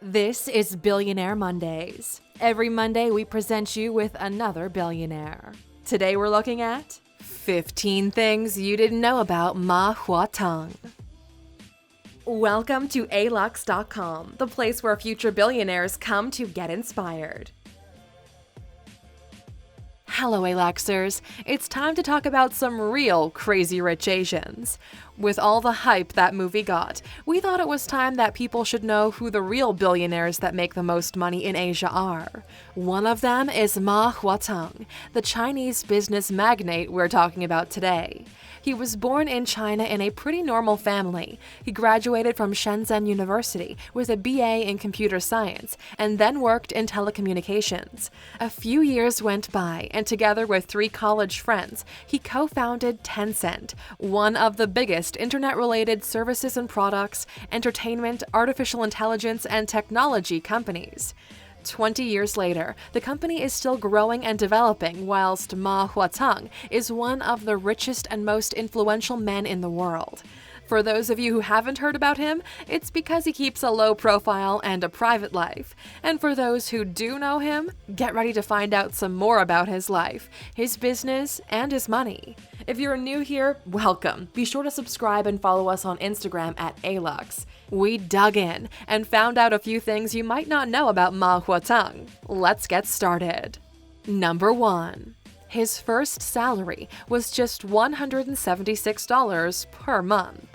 This is Billionaire Mondays. Every Monday, we present you with another billionaire. Today, we're looking at 15 things you didn't know about Ma Huateng. Welcome to Alux.com, the place where future billionaires come to get inspired. Hello, Aluxers. It's time to talk about some real crazy rich Asians. With all the hype that movie got, we thought it was time that people should know who the real billionaires that make the most money in Asia are. One of them is Ma Huateng, the Chinese business magnate we're talking about today. He was born in China in a pretty normal family. He graduated from Shenzhen University with a BA in computer science and then worked in telecommunications. A few years went by, and together with 3 college friends, he co-founded Tencent, one of the biggest internet-related services and products, entertainment, artificial intelligence, and technology companies. 20 years later, the company is still growing and developing, whilst Ma Huateng is one of the richest and most influential men in the world. For those of you who haven't heard about him, it's because he keeps a low profile and a private life. And for those who do know him, get ready to find out some more about his life, his business, and his money. If you're new here, welcome. Be sure to subscribe and follow us on Instagram at Alux. We dug in and found out a few things you might not know about Ma Huateng. Let's get started. Number 1. His first salary was just $176 per month.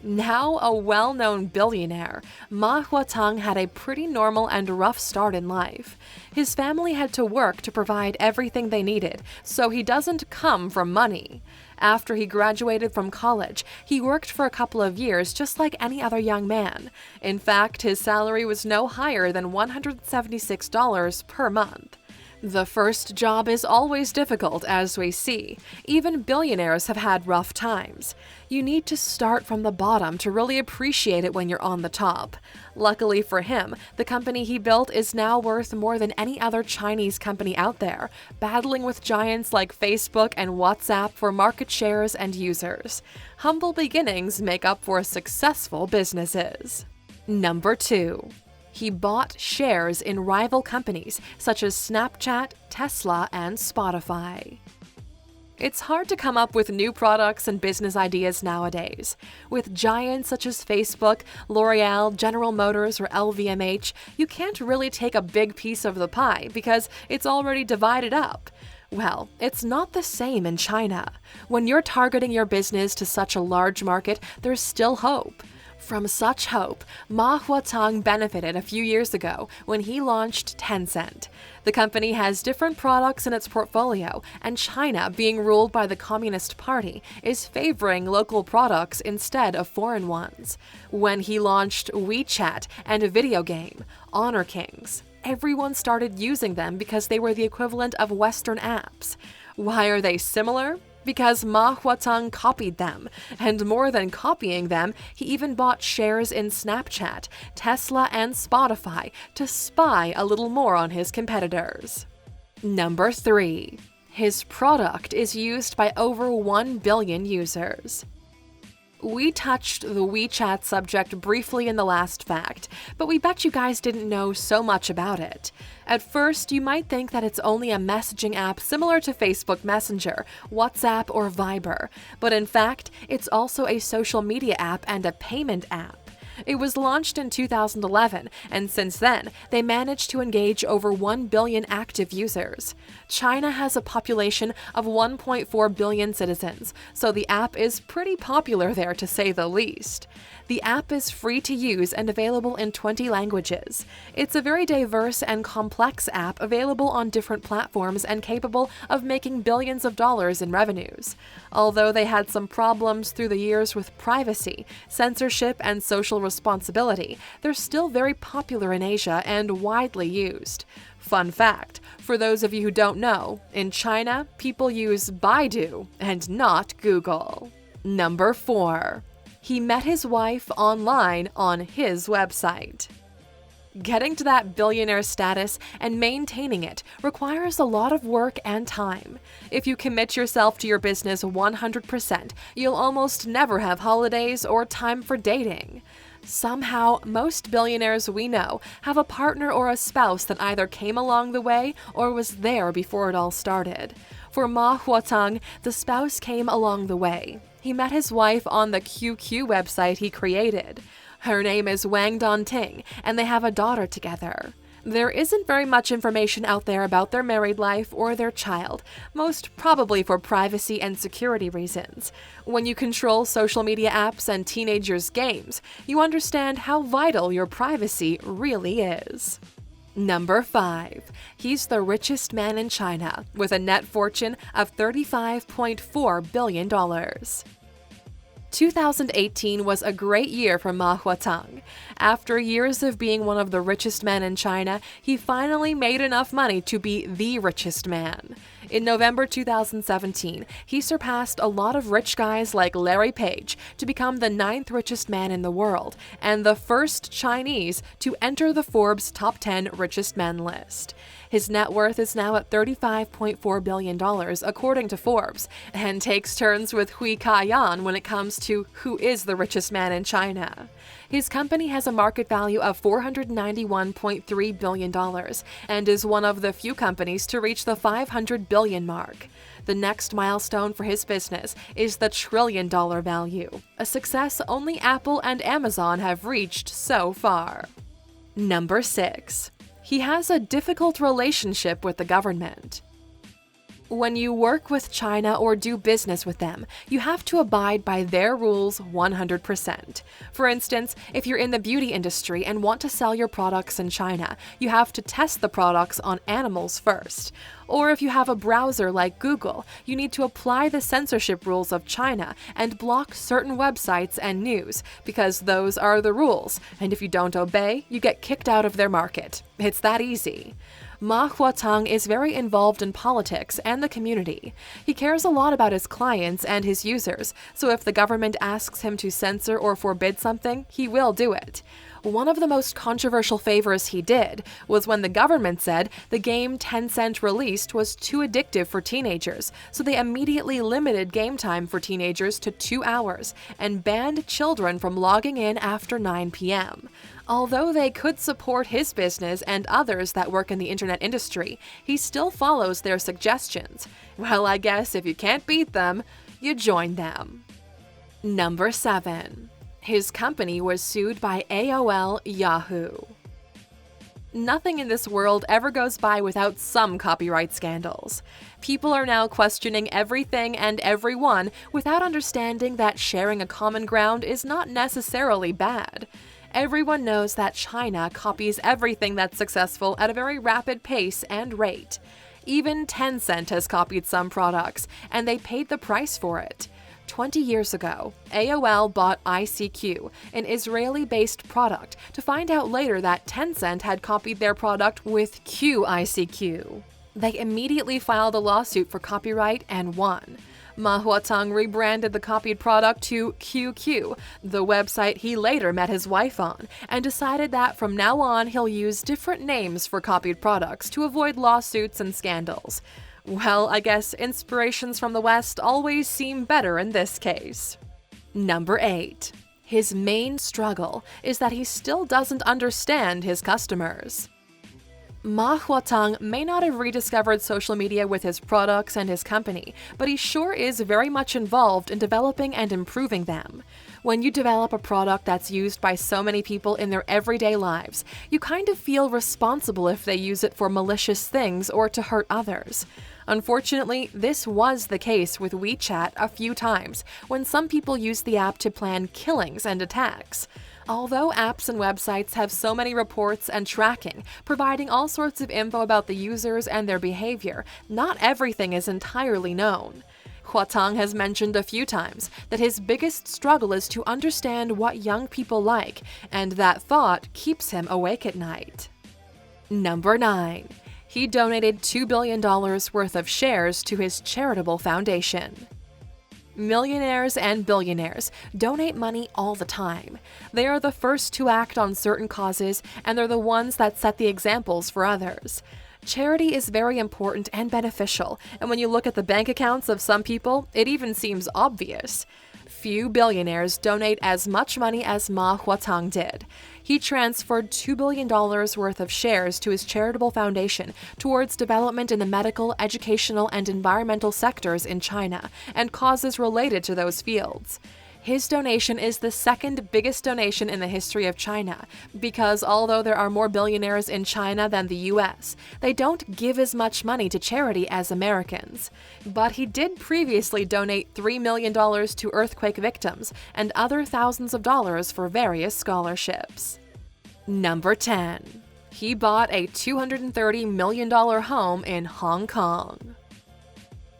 Now a well-known billionaire, Ma Huateng had a pretty normal and rough start in life. His family had to work to provide everything they needed, so he doesn't come from money. After he graduated from college, he worked for a couple of years just like any other young man. In fact, his salary was no higher than $176 per month. The first job is always difficult, as we see. Even billionaires have had rough times. You need to start from the bottom to really appreciate it when you're on the top. Luckily for him, the company he built is now worth more than any other Chinese company out there, battling with giants like Facebook and WhatsApp for market shares and users. Humble beginnings make up for successful businesses. Number 2. He bought shares in rival companies such as Snapchat, Tesla, and Spotify. It's hard to come up with new products and business ideas nowadays. With giants such as Facebook, L'Oreal, General Motors, or LVMH, you can't really take a big piece of the pie because it's already divided up. Well, it's not the same in China. When you're targeting your business to such a large market, there's still hope. From such hope, Ma Huateng benefited a few years ago when he launched Tencent. The company has different products in its portfolio, and China, being ruled by the Communist Party, is favoring local products instead of foreign ones. When he launched WeChat and a video game, Honor Kings, everyone started using them because they were the equivalent of Western apps. Why are they similar? Because Ma Huateng copied them, and more than copying them, he even bought shares in Snapchat, Tesla, and Spotify to spy a little more on his competitors. Number 3. His product is used by over 1 billion users. We touched the WeChat subject briefly in the last fact, but we bet you guys didn't know so much about it. At first, you might think that it's only a messaging app similar to Facebook Messenger, WhatsApp, or Viber, but in fact, it's also a social media app and a payment app. It was launched in 2011, and since then, they managed to engage over 1 billion active users. China has a population of 1.4 billion citizens, so the app is pretty popular there to say the least. The app is free to use and available in 20 languages. It's a very diverse and complex app available on different platforms and capable of making billions of dollars in revenues. Although they had some problems through the years with privacy, censorship, and social responsibility, they're still very popular in Asia and widely used. Fun fact, for those of you who don't know, in China, people use Baidu and not Google. Number 4. He met his wife online on his website. Getting to that billionaire status and maintaining it requires a lot of work and time. If you commit yourself to your business 100%, you'll almost never have holidays or time for dating. Somehow, most billionaires we know have a partner or a spouse that either came along the way or was there before it all started. For Ma Huateng, the spouse came along the way. He met his wife on the QQ website he created. Her name is Wang Donting, and they have a daughter together. There isn't very much information out there about their married life or their child, most probably for privacy and security reasons. When you control social media apps and teenagers' games, you understand how vital your privacy really is. Number 5. He's the richest man in China, with a net fortune of $35.4 billion. 2018 was a great year for Ma Huateng. After years of being one of the richest men in China, he finally made enough money to be the richest man. In November 2017, he surpassed a lot of rich guys like Larry Page to become the 9th richest man in the world and the first Chinese to enter the Forbes Top 10 Richest Men list. His net worth is now at $35.4 billion, according to Forbes, and takes turns with Hui Ka-yan when it comes to who is the richest man in China. His company has a market value of $491.3 billion and is one of the few companies to reach the 500 billion mark. The next milestone for his business is the $1 trillion value, a success only Apple and Amazon have reached so far. Number 6. He has a difficult relationship with the government. When you work with China or do business with them, you have to abide by their rules 100%. For instance, if you're in the beauty industry and want to sell your products in China, you have to test the products on animals first. Or if you have a browser like Google, you need to apply the censorship rules of China and block certain websites and news, because those are the rules, and if you don't obey, you get kicked out of their market. It's that easy. Ma Huateng is very involved in politics and the community. He cares a lot about his clients and his users, so if the government asks him to censor or forbid something, he will do it. One of the most controversial favors he did was when the government said the game Tencent released was too addictive for teenagers, so they immediately limited game time for teenagers to 2 hours and banned children from logging in after 9 p.m. Although they could support his business and others that work in the internet industry, he still follows their suggestions. Well, I guess if you can't beat them, you join them. Number 7. His company was sued by AOL Yahoo. Nothing in this world ever goes by without some copyright scandals. People are now questioning everything and everyone without understanding that sharing a common ground is not necessarily bad. Everyone knows that China copies everything that's successful at a very rapid pace and rate. Even Tencent has copied some products, and they paid the price for it. 20 years ago, AOL bought ICQ, an Israeli-based product, to find out later that Tencent had copied their product with QICQ. They immediately filed a lawsuit for copyright and won. Ma Huateng rebranded the copied product to QQ, the website he later met his wife on, and decided that from now on he'll use different names for copied products to avoid lawsuits and scandals. Well, I guess inspirations from the West always seem better in this case. Number 8. His main struggle is that he still doesn't understand his customers. Ma Huateng may not have rediscovered social media with his products and his company, but he sure is very much involved in developing and improving them. When you develop a product that's used by so many people in their everyday lives, you kind of feel responsible if they use it for malicious things or to hurt others. Unfortunately, this was the case with WeChat a few times, when some people used the app to plan killings and attacks. Although apps and websites have so many reports and tracking, providing all sorts of info about the users and their behavior, not everything is entirely known. Huateng has mentioned a few times that his biggest struggle is to understand what young people like, and that thought keeps him awake at night. Number 9. He donated $2 billion worth of shares to his charitable foundation. Millionaires and billionaires donate money all the time. They are the first to act on certain causes, and they're the ones that set the examples for others. Charity is very important and beneficial, and when you look at the bank accounts of some people, it even seems obvious. Few billionaires donate as much money as Ma Huateng did. He transferred $2 billion worth of shares to his charitable foundation towards development in the medical, educational, and environmental sectors in China and causes related to those fields. His donation is the second biggest donation in the history of China, because although there are more billionaires in China than the US, they don't give as much money to charity as Americans. But he did previously donate $3 million to earthquake victims and other thousands of dollars for various scholarships. Number 10. He bought a $230 million home in Hong Kong.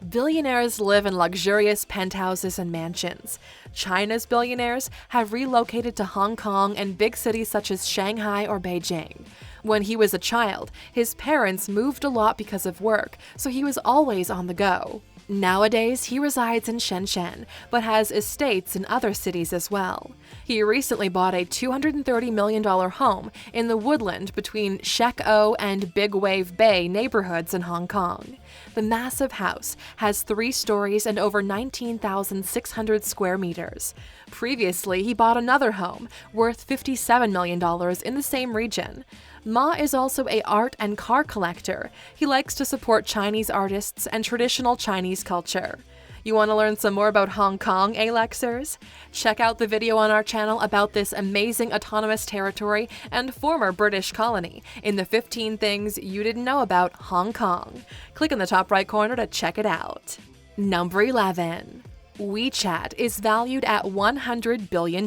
Billionaires live in luxurious penthouses and mansions. China's billionaires have relocated to Hong Kong and big cities such as Shanghai or Beijing. When he was a child, his parents moved a lot because of work, so he was always on the go. Nowadays, he resides in Shenzhen, but has estates in other cities as well. He recently bought a $230 million home in the woodland between Shek O and Big Wave Bay neighborhoods in Hong Kong. The massive house has 3 stories and over 19,600 square meters. Previously, he bought another home, worth $57 million in the same region. Ma is also an art and car collector. He likes to support Chinese artists and traditional Chinese culture. You want to learn some more about Hong Kong, Alexers? Check out the video on our channel about this amazing autonomous territory and former British colony in the 15 things you didn't know about Hong Kong. Click in the top right corner to check it out. Number 11. WeChat is valued at $100 billion.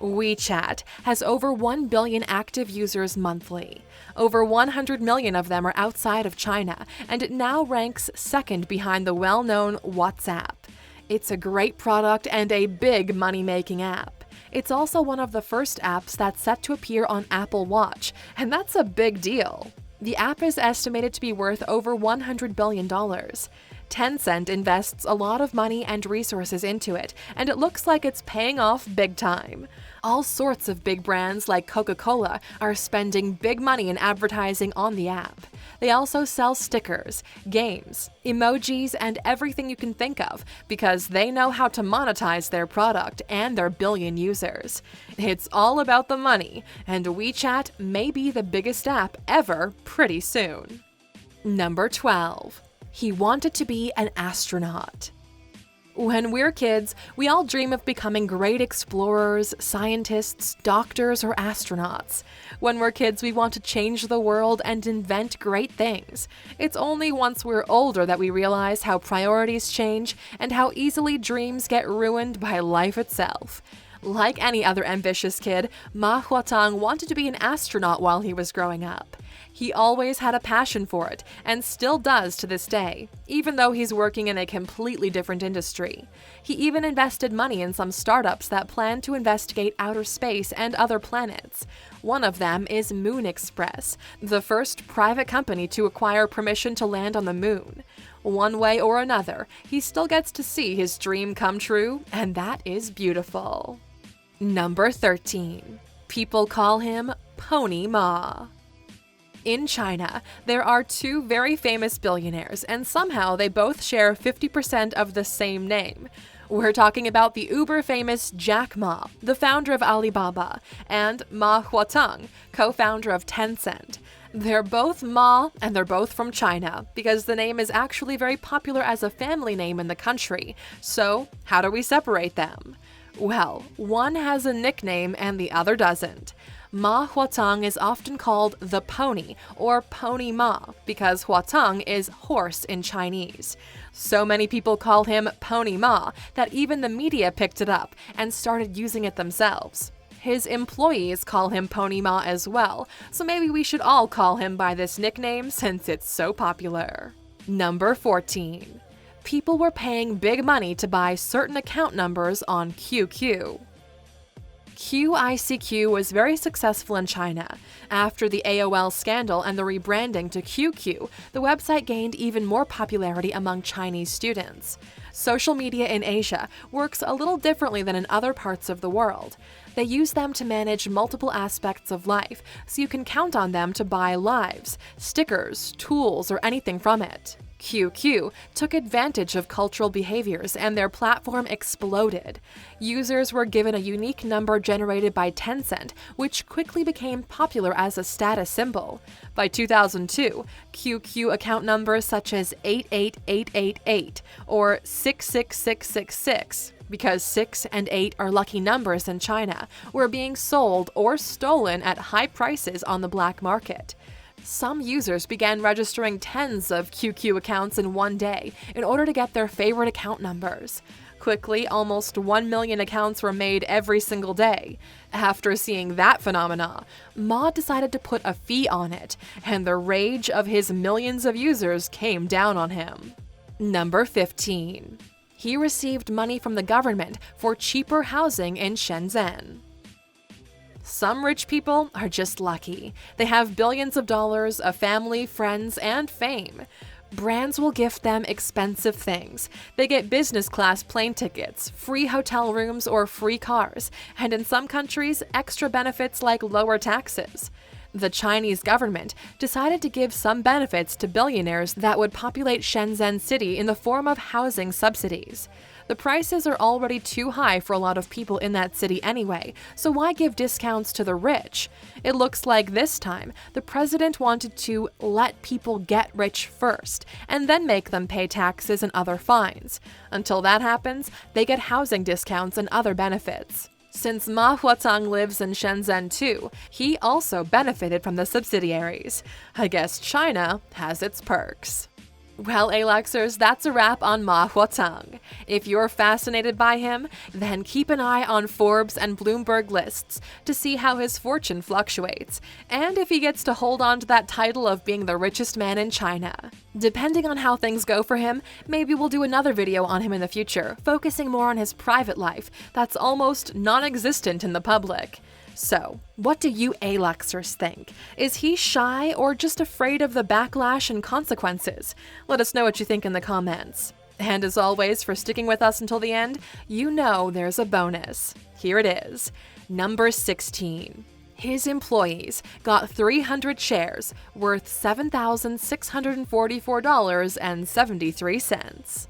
WeChat has over 1 billion active users monthly. Over 100 million of them are outside of China, and it now ranks second behind the well-known WhatsApp. It's a great product and a big money-making app. It's also one of the first apps that's set to appear on Apple Watch, and that's a big deal. The app is estimated to be worth over $100 billion. Tencent invests a lot of money and resources into it, and it looks like it's paying off big time. All sorts of big brands like Coca-Cola are spending big money in advertising on the app. They also sell stickers, games, emojis, and everything you can think of because they know how to monetize their product and their billion users. It's all about the money, and WeChat may be the biggest app ever pretty soon. Number 12. He wanted to be an astronaut. When we're kids, we all dream of becoming great explorers, scientists, doctors, or astronauts. When we're kids, we want to change the world and invent great things. It's only once we're older that we realize how priorities change and how easily dreams get ruined by life itself. Like any other ambitious kid, Ma Huateng wanted to be an astronaut while he was growing up. He always had a passion for it, and still does to this day, even though he's working in a completely different industry. He even invested money in some startups that plan to investigate outer space and other planets. One of them is Moon Express, the first private company to acquire permission to land on the moon. One way or another, he still gets to see his dream come true, and that is beautiful. Number 13. People call him Pony Ma. In China, there are 2 very famous billionaires, and somehow they both share 50% of the same name. We're talking about the uber-famous Jack Ma, the founder of Alibaba, and Ma Huateng, co-founder of Tencent. They're both Ma, and they're both from China, because the name is actually very popular as a family name in the country. So, how do we separate them? Well, one has a nickname and the other doesn't. Ma Huateng is often called the Pony or Pony Ma because Huateng is horse in Chinese. So many people call him Pony Ma that even the media picked it up and started using it themselves. His employees call him Pony Ma as well, so maybe we should all call him by this nickname since it's so popular. Number 14. People were paying big money to buy certain account numbers on QQ. QICQ was very successful in China. After the AOL scandal and the rebranding to QQ, the website gained even more popularity among Chinese students. Social media in Asia works a little differently than in other parts of the world. They use them to manage multiple aspects of life, so you can count on them to buy lives, stickers, tools, or anything from it. QQ took advantage of cultural behaviors and their platform exploded. Users were given a unique number generated by Tencent, which quickly became popular as a status symbol. By 2002, QQ account numbers such as 88888 or 66666, because 6 and 8 are lucky numbers in China, were being sold or stolen at high prices on the black market. Some users began registering tens of QQ accounts in one day in order to get their favorite account numbers. Quickly, almost 1 million accounts were made every single day. After seeing that phenomena, Ma decided to put a fee on it, and the rage of his millions of users came down on him. Number 15. He received money from the government for cheaper housing in Shenzhen. Some rich people are just lucky. They have billions of dollars, a family, friends, and fame. Brands will gift them expensive things. They get business class plane tickets, free hotel rooms, or free cars, and in some countries, extra benefits like lower taxes. The Chinese government decided to give some benefits to billionaires that would populate Shenzhen City in the form of housing subsidies. The prices are already too high for a lot of people in that city anyway, so why give discounts to the rich? It looks like this time, the president wanted to let people get rich first, and then make them pay taxes and other fines. Until that happens, they get housing discounts and other benefits. Since Ma Huateng lives in Shenzhen too, he also benefited from the subsidiaries. I guess China has its perks. Well, Aluxers, that's a wrap on Ma Huateng. If you're fascinated by him, then keep an eye on Forbes and Bloomberg lists to see how his fortune fluctuates, and if he gets to hold on to that title of being the richest man in China. Depending on how things go for him, maybe we'll do another video on him in the future, focusing more on his private life that's almost non-existent in the public. So, what do you Aluxers think? Is he shy or just afraid of the backlash and consequences? Let us know what you think in the comments. And as always, for sticking with us until the end, you know there's a bonus. Here it is. Number 16. His employees got 300 shares worth $7,644.73.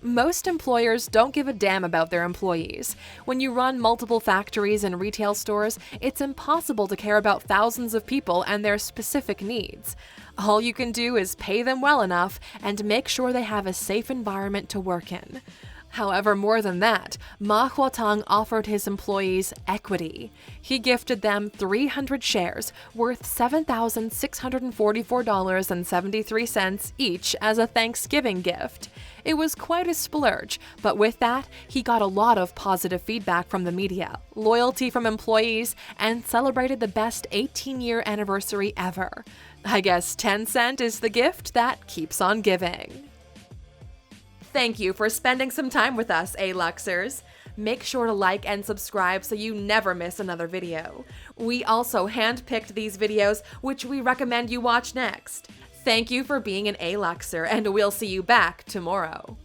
Most employers don't give a damn about their employees. When you run multiple factories and retail stores, it's impossible to care about thousands of people and their specific needs. All you can do is pay them well enough and make sure they have a safe environment to work in. However, more than that, Ma Huateng offered his employees equity. He gifted them 300 shares worth $7,644.73 each as a Thanksgiving gift. It was quite a splurge, but with that, he got a lot of positive feedback from the media, loyalty from employees, and celebrated the best 18-year anniversary ever. I guess 10 cents is the gift that keeps on giving. Thank you for spending some time with us, Aluxers. Make sure to like and subscribe so you never miss another video. We also handpicked these videos, which we recommend you watch next. Thank you for being an Aluxer, and we'll see you back tomorrow.